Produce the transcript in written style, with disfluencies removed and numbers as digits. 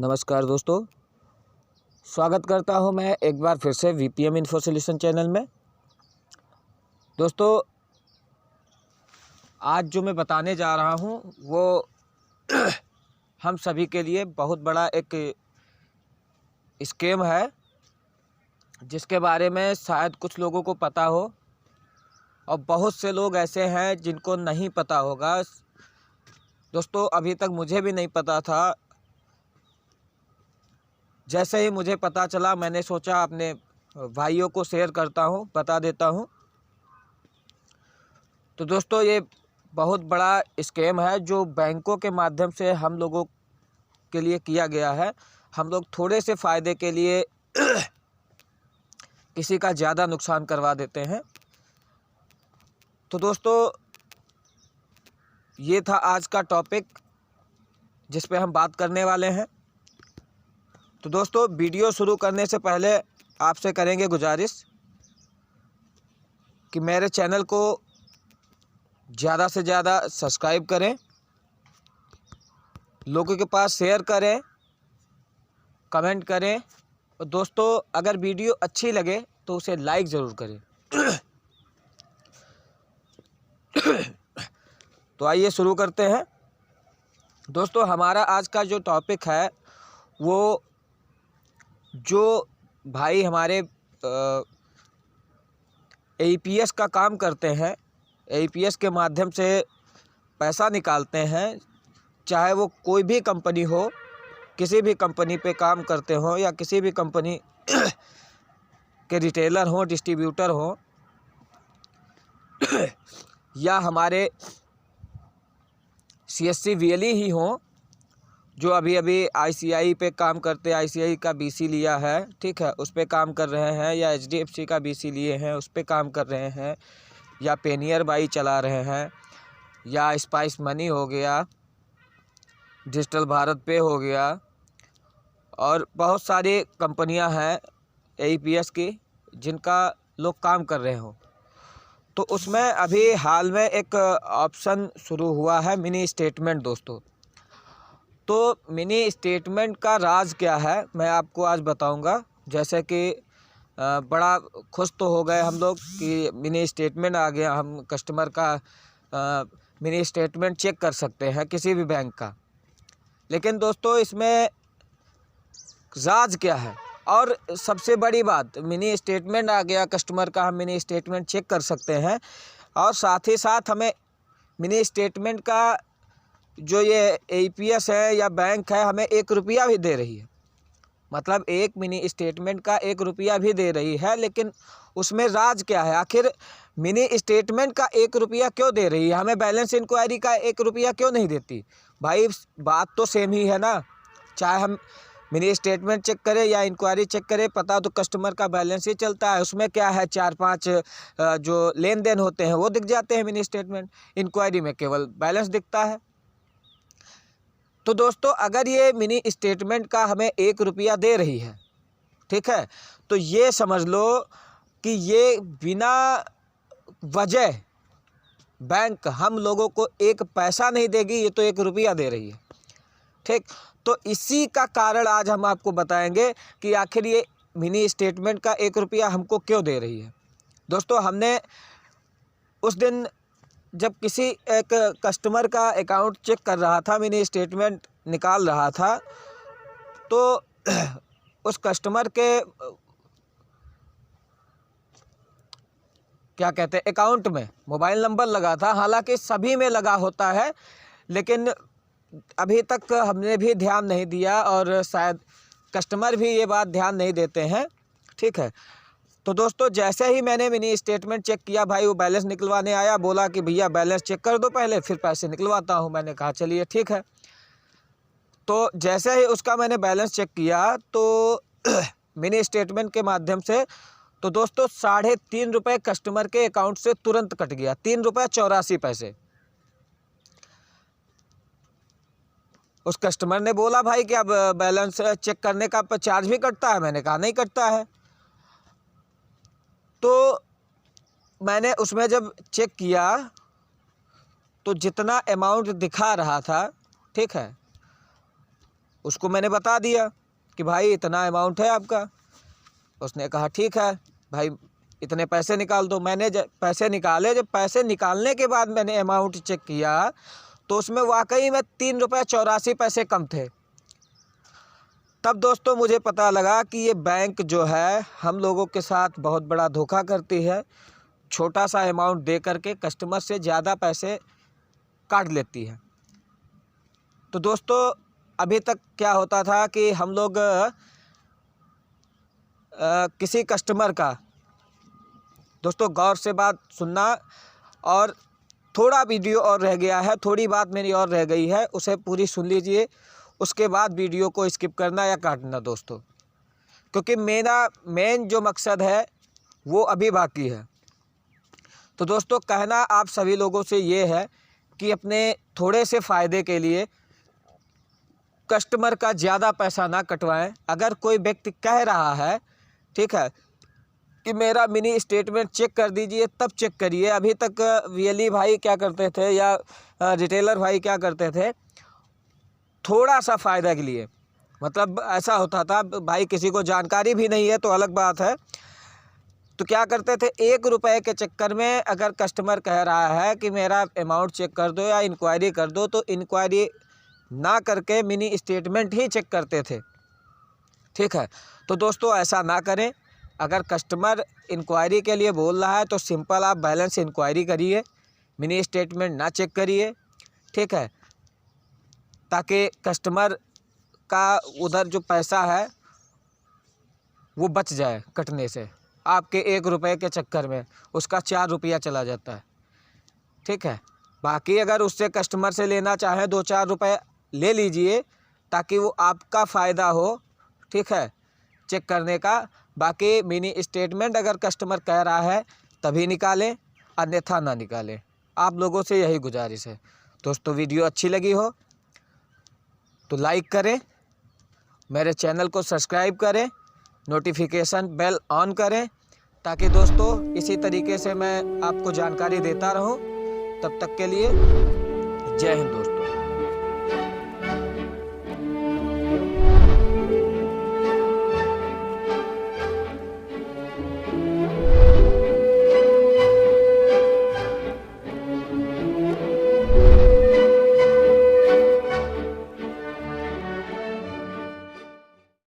नमस्कार दोस्तों, स्वागत करता हूं मैं एक बार फिर से वीपीएम इन्फो सॉल्यूशन चैनल में। दोस्तों, आज जो मैं बताने जा रहा हूं वो हम सभी के लिए बहुत बड़ा एक स्कैम है, जिसके बारे में शायद कुछ लोगों को पता हो और बहुत से लोग ऐसे हैं जिनको नहीं पता होगा। दोस्तों, अभी तक मुझे भी नहीं पता था। जैसे ही मुझे पता चला मैंने सोचा अपने भाइयों को शेयर करता हूँ, बता देता हूँ। तो दोस्तों, ये बहुत बड़ा स्कैम है जो बैंकों के माध्यम से हम लोगों के लिए किया गया है। हम लोग थोड़े से फ़ायदे के लिए किसी का ज़्यादा नुकसान करवा देते हैं। तो दोस्तों, ये था आज का टॉपिक जिस पे हम बात करने वाले हैं। तो दोस्तों, वीडियो शुरू करने से पहले आपसे करेंगे गुजारिश कि मेरे चैनल को ज़्यादा से ज़्यादा सब्सक्राइब करें, लोगों के पास शेयर करें, कमेंट करें और दोस्तों अगर वीडियो अच्छी लगे तो उसे लाइक ज़रूर करें। तो आइए शुरू करते हैं। दोस्तों, हमारा आज का जो टॉपिक है वो जो भाई हमारे एईपीएस का काम करते हैं, एईपीएस के माध्यम से पैसा निकालते हैं, चाहे वो कोई भी कंपनी हो, किसी भी कंपनी पे काम करते हो या किसी भी कंपनी के रिटेलर हो, डिस्ट्रीब्यूटर हो या हमारे सीएससी वीएलई ही हो जो अभी अभी आईसीआई पे काम करते हैं, आईसीआई का बीसी लिया है, ठीक है, उस पे काम कर रहे हैं, या एचडीएफसी का बीसी लिए हैं उस पे काम कर रहे हैं, या पेनियर बाई चला रहे हैं, या स्पाइस मनी हो गया, डिजिटल भारत पे हो गया, और बहुत सारी कंपनियां हैं एईपीएस की जिनका लोग काम कर रहे हो। तो उसमें अभी हाल में एक ऑप्शन शुरू हुआ है मिनी स्टेटमेंट। दोस्तों, तो मिनी स्टेटमेंट का राज क्या है मैं आपको आज बताऊंगा। जैसे कि बड़ा खुश तो हो गए हम लोग कि मिनी स्टेटमेंट आ गया, हम कस्टमर का मिनी स्टेटमेंट चेक कर सकते हैं किसी भी बैंक का। लेकिन दोस्तों, इसमें राज क्या है? और सबसे बड़ी बात, मिनी स्टेटमेंट आ गया कस्टमर का, हम मिनी स्टेटमेंट चेक कर सकते हैं और साथ ही साथ हमें मिनी स्टेटमेंट का जो ये एईपीएस है या बैंक है हमें 1 रुपया भी दे रही है। मतलब एक मिनी स्टेटमेंट का 1 रुपया भी दे रही है। लेकिन उसमें राज क्या है? आखिर मिनी स्टेटमेंट का 1 रुपया क्यों दे रही है, हमें बैलेंस इंक्वायरी का 1 रुपया क्यों नहीं देती? भाई बात तो सेम ही है ना। चाहे हम मिनी स्टेटमेंट चेक करें या इंक्वायरी चेक करें, पता तो कस्टमर का बैलेंस ही चलता है। उसमें क्या है, 4-5 जो लेन देन होते हैं वो दिख जाते हैं मिनी स्टेटमेंट, इंक्वायरी में केवल बैलेंस दिखता है। तो दोस्तों, अगर ये मिनी स्टेटमेंट का हमें 1 रुपया दे रही है, ठीक है, तो ये समझ लो कि ये बिना वजह बैंक हम लोगों को 1 पैसा नहीं देगी, ये तो 1 रुपया दे रही है, ठीक। तो इसी का कारण आज हम आपको बताएंगे कि आखिर ये मिनी स्टेटमेंट का 1 रुपया हमको क्यों दे रही है। दोस्तों, हमने उस दिन जब किसी एक कस्टमर का अकाउंट चेक कर रहा था, मिनी स्टेटमेंट निकाल रहा था, तो उस कस्टमर के क्या कहते हैं अकाउंट में मोबाइल नंबर लगा था। हालांकि सभी में लगा होता है, लेकिन अभी तक हमने भी ध्यान नहीं दिया और शायद कस्टमर भी ये बात ध्यान नहीं देते हैं, ठीक है। तो दोस्तों, जैसे ही मैंने मिनी स्टेटमेंट चेक किया, भाई वो बैलेंस निकलवाने आया, बोला कि भैया बैलेंस चेक कर दो पहले, फिर पैसे निकलवाता हूँ। मैंने कहा चलिए ठीक है। तो जैसे ही उसका मैंने बैलेंस चेक किया तो मिनी स्टेटमेंट के माध्यम से, तो दोस्तों 3.5 रुपये कस्टमर के अकाउंट से तुरंत कट गया, 3 रुपये 84 पैसे। उस कस्टमर ने बोला भाई कि अब बैलेंस चेक करने का चार्ज भी कटता है? मैंने कहा नहीं कटता है। तो मैंने उसमें जब चेक किया तो जितना अमाउंट दिखा रहा था, ठीक है, उसको मैंने बता दिया कि भाई इतना अमाउंट है आपका। उसने कहा ठीक है भाई इतने पैसे निकाल दो। मैंने जब पैसे निकाले, जब पैसे निकालने के बाद मैंने अमाउंट चेक किया तो उसमें वाकई में 3 रुपये 84 पैसे कम थे। तब दोस्तों मुझे पता लगा कि ये बैंक जो है हम लोगों के साथ बहुत बड़ा धोखा करती है। छोटा सा अमाउंट दे करके कस्टमर से ज़्यादा पैसे काट लेती है। तो दोस्तों अभी तक क्या होता था कि हम लोग किसी कस्टमर का, दोस्तों गौर से बात सुनना, और थोड़ा वीडियो और रह गया है, थोड़ी बात मेरी और रह गई है, उसे पूरी सुन लीजिए, उसके बाद वीडियो को स्किप करना या काटना दोस्तों, क्योंकि मेरा मेन जो मकसद है वो अभी बाकी है। तो दोस्तों कहना आप सभी लोगों से ये है कि अपने थोड़े से फ़ायदे के लिए कस्टमर का ज़्यादा पैसा ना कटवाएं। अगर कोई व्यक्ति कह रहा है ठीक है कि मेरा मिनी स्टेटमेंट चेक कर दीजिए, तब चेक करिए। अभी तक वीएलई भाई क्या करते थे या रिटेलर भाई क्या करते थे, थोड़ा सा फ़ायदा के लिए, मतलब ऐसा होता था भाई किसी को जानकारी भी नहीं है तो अलग बात है, तो क्या करते थे 1 रुपये के चक्कर में अगर कस्टमर कह रहा है कि मेरा अमाउंट चेक कर दो या इंक्वायरी कर दो, तो इंक्वायरी ना करके मिनी स्टेटमेंट ही चेक करते थे। ठीक है, तो दोस्तों ऐसा ना करें। अगर कस्टमर इंक्वायरी के लिए बोल रहा है तो सिंपल आप बैलेंस इंक्वायरी करिए, मिनी स्टेटमेंट ना चेक करिए। ठीक है, ताकि कस्टमर का उधर जो पैसा है वो बच जाए कटने से। आपके 1 रुपये के चक्कर में उसका 4 रुपया चला जाता है। ठीक है, बाकी अगर उससे कस्टमर से लेना चाहे 2-4 रुपये ले लीजिए ताकि वो आपका फ़ायदा हो। ठीक है, चेक करने का। बाकी मिनी स्टेटमेंट अगर कस्टमर कह रहा है तभी निकालें, अन्यथा ना निकालें। आप लोगों से यही गुजारिश है। दोस्तों वीडियो अच्छी लगी हो तो लाइक करें, मेरे चैनल को सब्सक्राइब करें, नोटिफिकेशन बेल ऑन करें, ताकि दोस्तों इसी तरीके से मैं आपको जानकारी देता रहूं। तब तक के लिए जय हिंद दोस्तों।